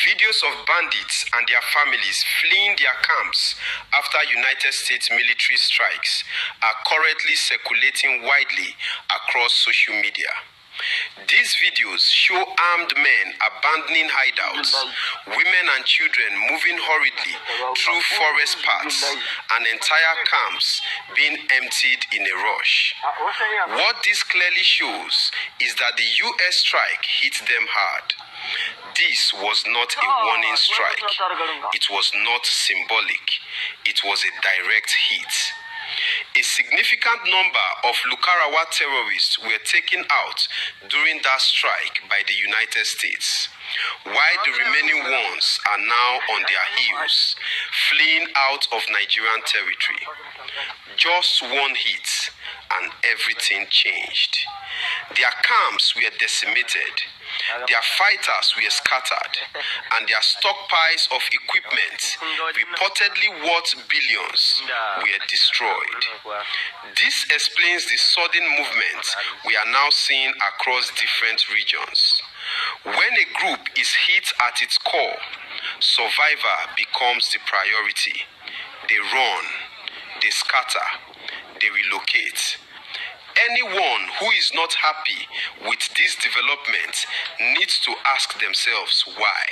Videos of bandits and their families fleeing their camps after United States military strikes are currently circulating widely across social media. These videos show armed men abandoning hideouts, women and children moving hurriedly through forest paths, and entire camps being emptied in a rush. What this clearly shows is that the US strike hit them hard. This was not a warning strike. It was not symbolic. It was a direct hit. A significant number of Lukarawa terrorists were taken out during that strike by the United States, while the remaining ones are now on their heels, fleeing out of Nigerian territory. Just one hit, and everything changed. Their camps were decimated, their fighters were scattered, and their stockpiles of equipment, reportedly worth billions, were destroyed. This explains the sudden movement we are now seeing across different regions. When a group is hit at its core, survival becomes the priority. They run, they scatter, they relocate. Anyone who is not happy with this development needs to ask themselves why.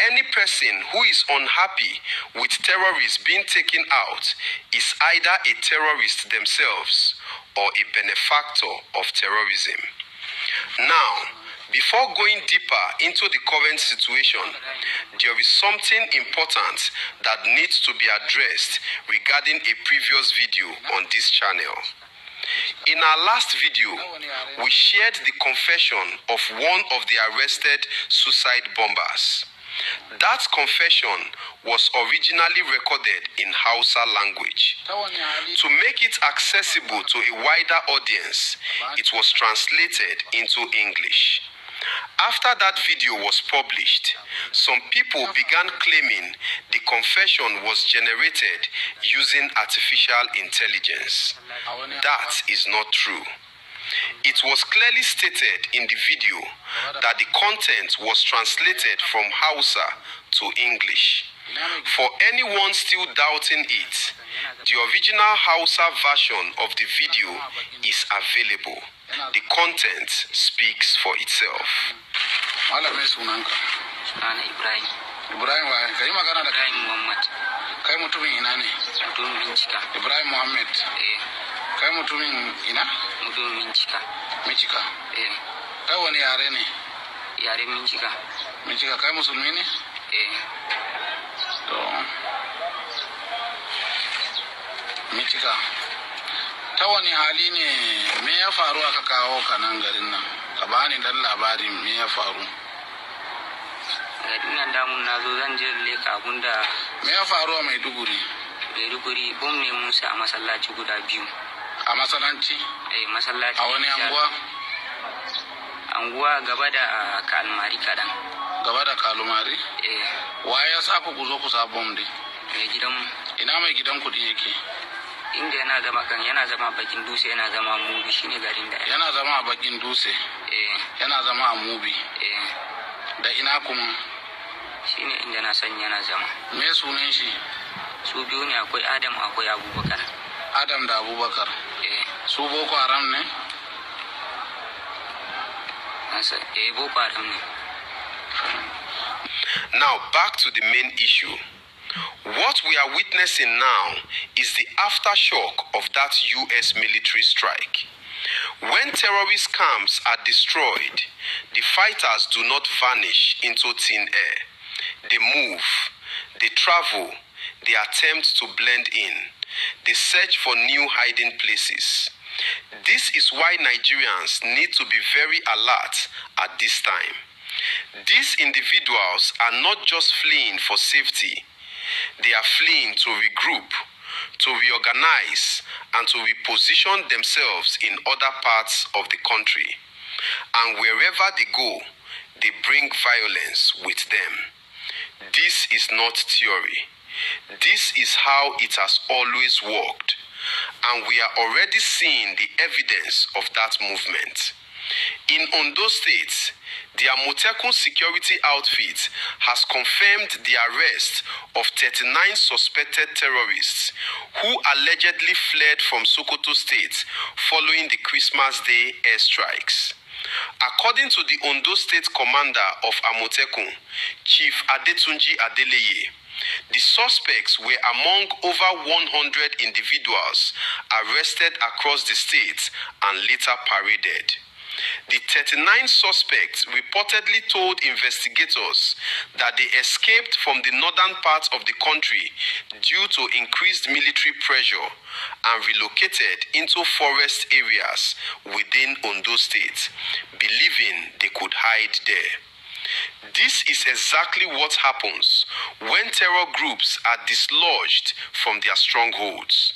Any person who is unhappy with terrorists being taken out is either a terrorist themselves or a benefactor of terrorism. Now, before going deeper into the current situation, there is something important that needs to be addressed regarding a previous video on this channel. In our last video, we shared the confession of one of the arrested suicide bombers. That confession was originally recorded in Hausa language. To make it accessible to a wider audience, it was translated into English. After that video was published, some people began claiming the confession was generated using artificial intelligence. That is not true. It was clearly stated in the video that the content was translated from Hausa to English. For anyone still doubting it, the original Hausa version of the video is available. The content speaks for itself. Ibrahim. Ibrahim wa kai magana da kai? Ibrahim Muhammad. Kai mutumin ina ne? Mutumin Mincika. Ibrahim Muhammad. Kai mutumin ina? Mutumin Mincika. Mincika. Kai wani yare ne? Yare Mincika. Mincika kai musulmi ne? To. Mincika. Ta wani hali ne me ya faru aka kawo ka nan garin nan? Ka bani dan labarin me ya faru. Garin nan damun na zo zan je leka abunda. Me ya faru a Maiduguri? Maiduguri bom ne Musa a masallaci guda biyu. A masallaci? Masallaci. A wani anguwa? Anguwa gaba da Kalmari kadan. Gaba da Kalmari? Wa ya sa ku zo ku sa bom din? Mai gidanmu. Ina mai gidan ku din yake? Inda yana zama bakin dutse, yana zama Mubi, shine garin da yana zama a bakin dutse. Yana zama a Mubi. Da ina kuma? Shine inda na san yana zama. Me sunan shi? Su biyu ne, akwai Adam akwai Abubakar. Adam da Abubakar. Su Boko Haram ne? Boko Haram ne. Now back to the main issue. What we are witnessing now is the aftershock of that US military strike. When terrorist camps are destroyed, the fighters do not vanish into thin air. They move, they travel, they attempt to blend in, they search for new hiding places. This is why Nigerians need to be very alert at this time. These individuals are not just fleeing for safety. They are fleeing to regroup, to reorganize and to reposition themselves in other parts of the country. And wherever they go, they bring violence with them. This is not theory. This is how it has always worked. And we are already seeing the evidence of that movement. In Ondo State, the Amotekun security outfit has confirmed the arrest of 39 suspected terrorists who allegedly fled from Sokoto State following the Christmas Day airstrikes. According to the Ondo State commander of Amotekun, Chief Adetunji Adeleye, the suspects were among over 100 individuals arrested across the state and later paraded. The 39 suspects reportedly told investigators that they escaped from the northern part of the country due to increased military pressure and relocated into forest areas within Ondo State, believing they could hide there. This is exactly what happens when terror groups are dislodged from their strongholds.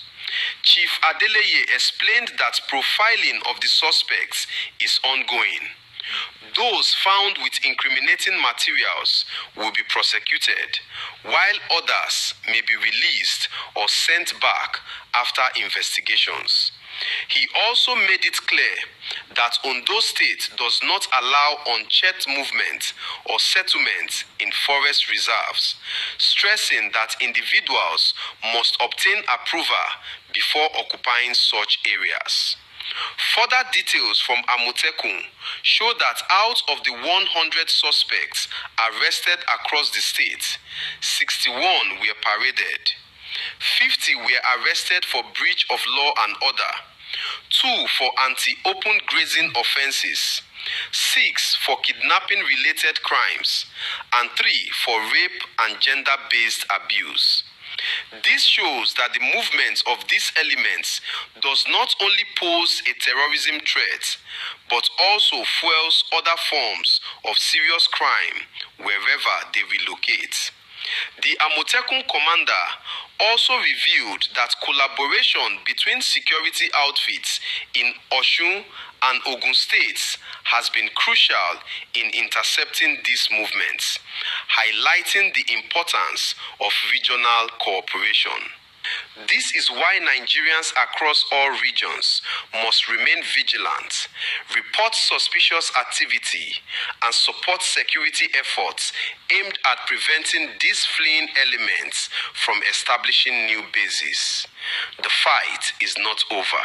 Chief Adeleye explained that profiling of the suspects is ongoing. Those found with incriminating materials will be prosecuted, while others may be released or sent back after investigations. He also made it clear that Ondo State does not allow unchecked movement or settlement in forest reserves, stressing that individuals must obtain approval before occupying such areas. Further details from Amotekun show that out of the 100 suspects arrested across the state, 61 were paraded. 50 were arrested for breach of law and order, 2 for anti-open grazing offenses, 6 for kidnapping-related crimes, and 3 for rape and gender-based abuse. This shows that the movement of these elements does not only pose a terrorism threat, but also fuels other forms of serious crime wherever they relocate. The Amotekun commander also revealed that collaboration between security outfits in Osun and Ogun states has been crucial in intercepting these movements, highlighting the importance of regional cooperation. This is why Nigerians across all regions must remain vigilant, report suspicious activity, and support security efforts aimed at preventing these fleeing elements from establishing new bases. The fight is not over.